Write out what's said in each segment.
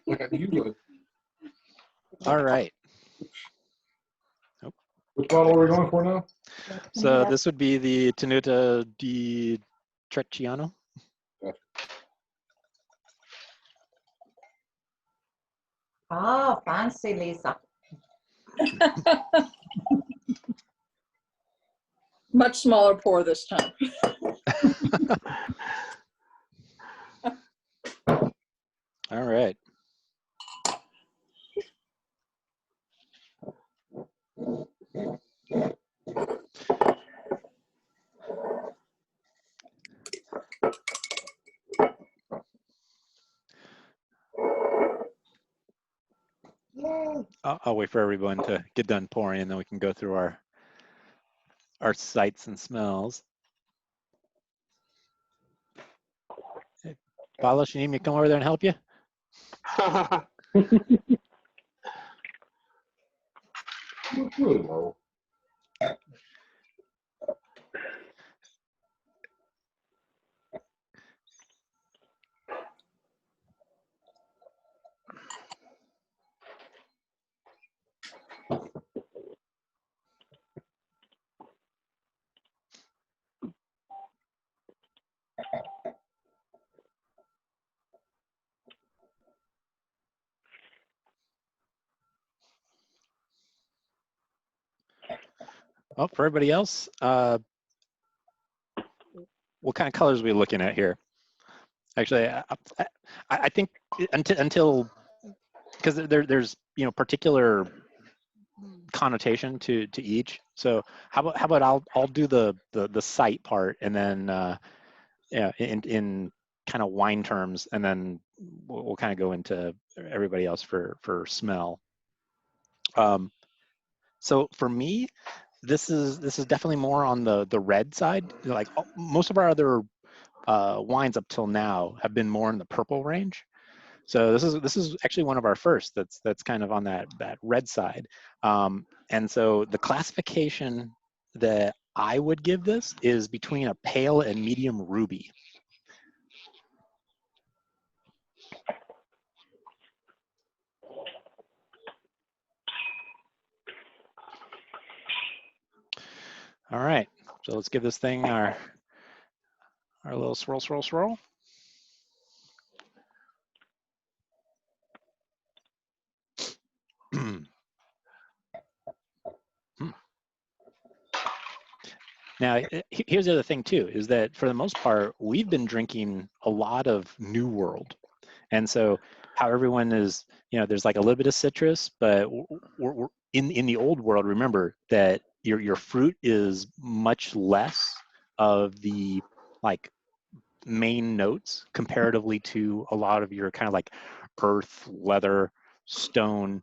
Like I usually. All right. Which bottle are we going for now? So this would be the Tenuta di Trecciano. Oh, fancy, Lisa. Much smaller pour this time. All right. I'll wait for everyone to get done pouring, and then we can go through our sights and smells. Hey, Palos, you need me to come over there and help you? It's really low. Oh, for everybody else, what kind of colors are we looking at here? Actually, I think until because there's particular connotation to each. So how about I'll do the sight part, and then yeah, in kind of wine terms, and then we'll kind of go into everybody else for smell. So for me, this is definitely more on the red side. Like most of our other wines up till now have been more in the purple range. So this is actually one of our first that's kind of on that red side. And so the classification that I would give this is between a pale and medium ruby. All right, so let's give this thing our little swirl, swirl, swirl. Now, here's the other thing too, is that for the most part, we've been drinking a lot of New World. And so how everyone is, there's like a little bit of citrus, but we're in the old world, remember that your fruit is much less of the like main notes comparatively to a lot of your kind of like earth, leather, stone,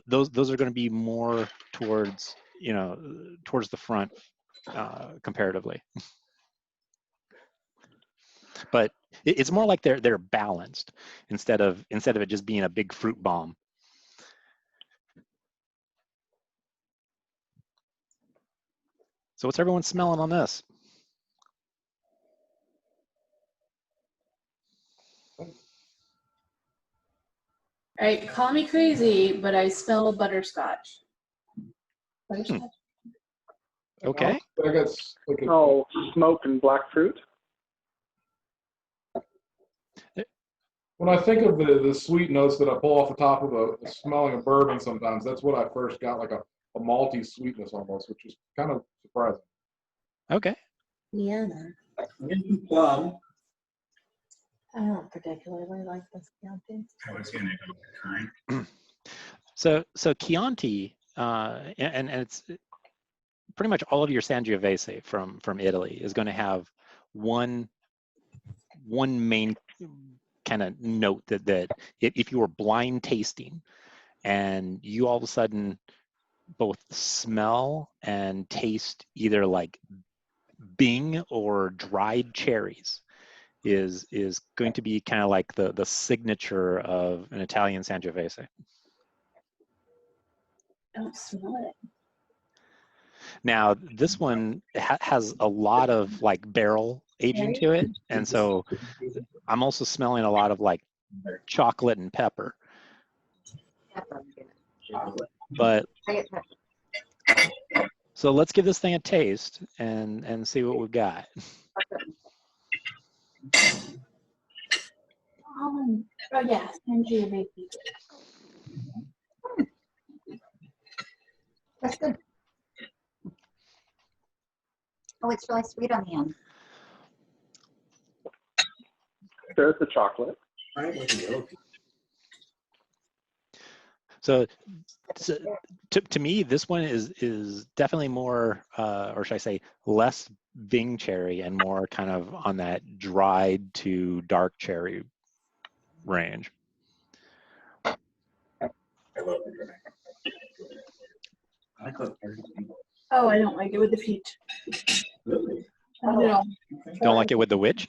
those are going to be more towards, towards the front comparatively. But it's more like they're balanced instead of it just being a big fruit bomb. So what's everyone smelling on this? All right, call me crazy, but I smell butterscotch. Butterscotch? Okay. I got like Oh, smoke and black fruit. when I think of the sweet notes that I pull off the top of a smelling of bourbon, sometimes that's what I first got, like a malty sweetness almost, which is kind of surprising. Okay. Yeah. Plum. I don't particularly like this Chianti. I was going to go with So Chianti, and it's pretty much all of your Sangiovese from Italy is going to have one main kind of note that if you were blind tasting and you all of a sudden both smell and taste either like Bing or dried cherries is going to be kind of like the signature of an Italian Sangiovese. Don't smell it. Now this one has a lot of like barrel aging to it, and so I'm also smelling a lot of like chocolate and pepper. But so let's give this thing a taste and see what we've got. Oh yeah, send you a baby. That's good. Oh, it's really sweet on the end. There's the chocolate. So to me, this one is definitely more, or should I say, less Bing cherry and more kind of on that dried to dark cherry range. I love it. Oh, I don't like it with the peach. Really? Not at all. Don't like it with the which?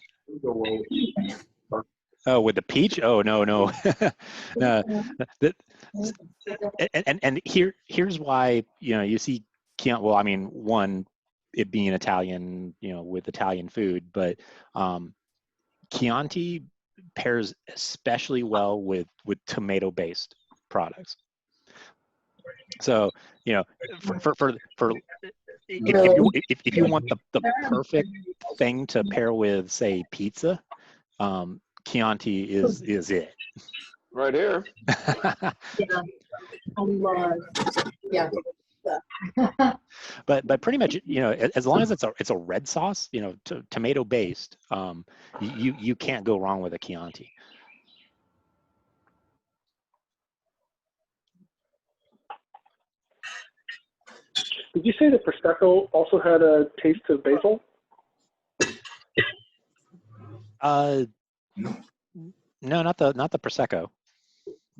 Oh, with the peach? Oh, no. No. And here's why, you see Chianti, well, I mean, one, it being Italian, with Italian food, but Chianti pairs especially well with tomato-based products. So, for if you want the perfect thing to pair with, say, pizza, Chianti is it. Right here. Yeah, I love. Yeah. But pretty much, as long as it's a red sauce, tomato based, you can't go wrong with a Chianti. Did you say the Prosecco also had a taste of basil? No, not the Prosecco.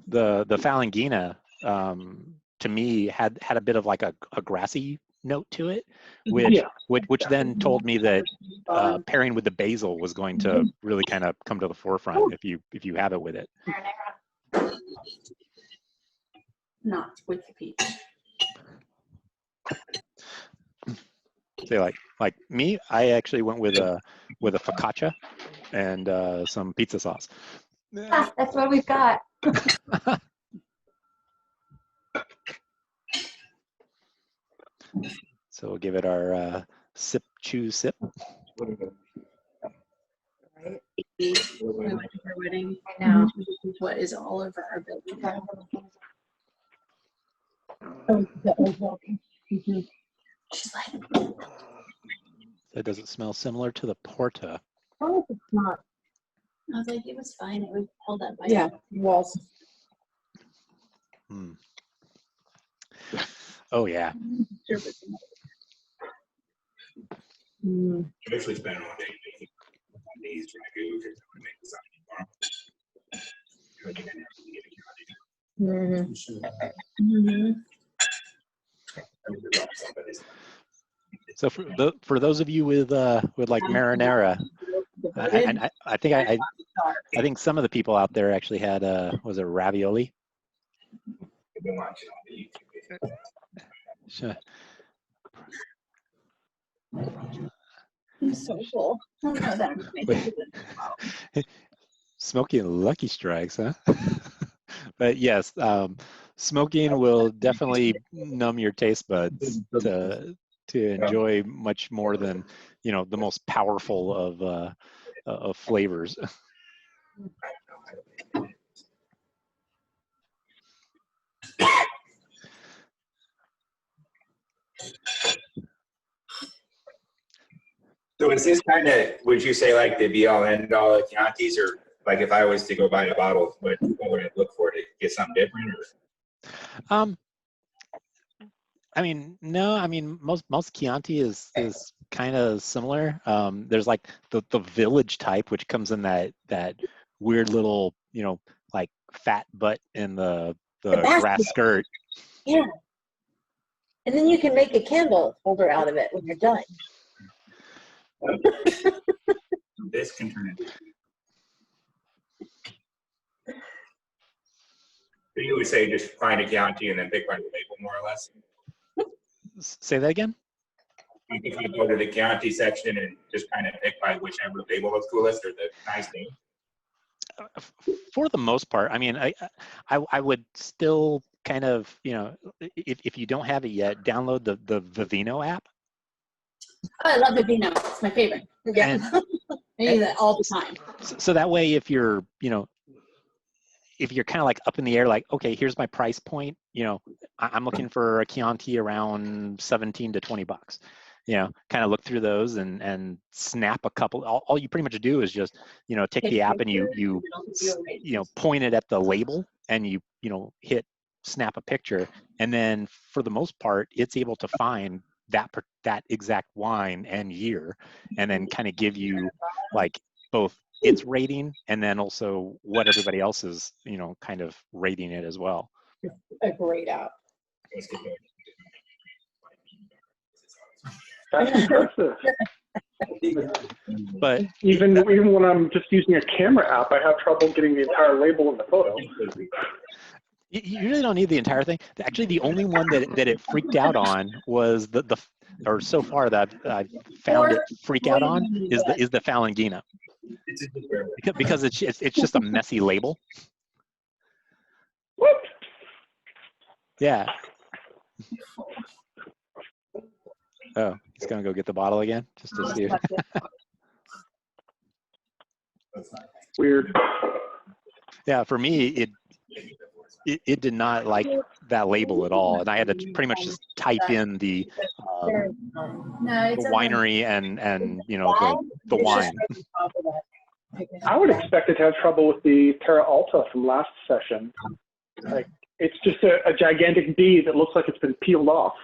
The Falangina, to me, had a bit of like a grassy note to it, which then told me that pairing with the basil was going to really kind of come to the forefront if you have it with it. Not with the peach. Say like me, I actually went with a focaccia and some pizza sauce. Ah, that's what we've got. So we'll give it our sip, chew, sip. Right. We went to her wedding. I know. This is what is all over our building. She's like, So does it smell similar to the Porta? Oh, it's not. I was like, it was fine. It was held up by Yeah, walls. Hmm. Oh yeah. Mm. I actually spent all day on these ragu because I make this So for those of you with like marinara, I think some of the people out there actually had was it ravioli? I've been watching all the YouTube videos. Sure. I'm so full. I don't know that. Smoking Lucky Strikes, huh? But yes, smoking will definitely numb your taste buds to enjoy much more than the most powerful of flavors. So is this kind of, would you say like the be all end all of Chiantis, or like if I was to go buy a bottle, what would I look for to get something different? Or? I mean, no, I mean most Chianti is kind of similar. There's like the village type, which comes in that weird little, like fat butt in the grass skirt. Yeah. And then you can make a candle holder out of it when you're done. This can turn into. So you would say just find a Chianti and then pick one to label, more or less? Say that again? If you go to the Chianti section and just kind of pick by whichever label looks coolest or the nice name. For the most part, I mean, I would still kind of, you know, if you don't have it yet, download the Vivino app. Oh, I love Vivino. It's my favorite. Yeah. I use it all the time. So that way, if you're, you know, if you're kind of like up in the air, like, okay, here's my price point, you know, I'm looking for a Chianti around 17 to 20 bucks. You know, kind of look through those and snap a couple. All you pretty much do is just, you know, take the app and you know, point it at the label and you know, hit snap a picture. And then for the most part, it's able to find that exact wine and year, and then kind of give you like both its rating and then also what everybody else is, you know, kind of rating it as well. A great app. That's impressive. But Even when I'm just using a camera app, I have trouble getting the entire label in the photo. you really don't need the entire thing. Actually, the only one that it freaked out on was or so far that I've found it freak out on is the Falangina, because it's just a messy label. What? Yeah. Oh, he's gonna go get the bottle again just to see. Weird. Yeah, for me, it did not like that label at all, and I had to pretty much just type in the winery and you know, the wine. I would expect it to have trouble with the Terra Alta from last session. Like, it's just a gigantic D that looks like it's been peeled off.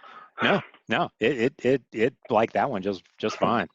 No, it liked that one just fine.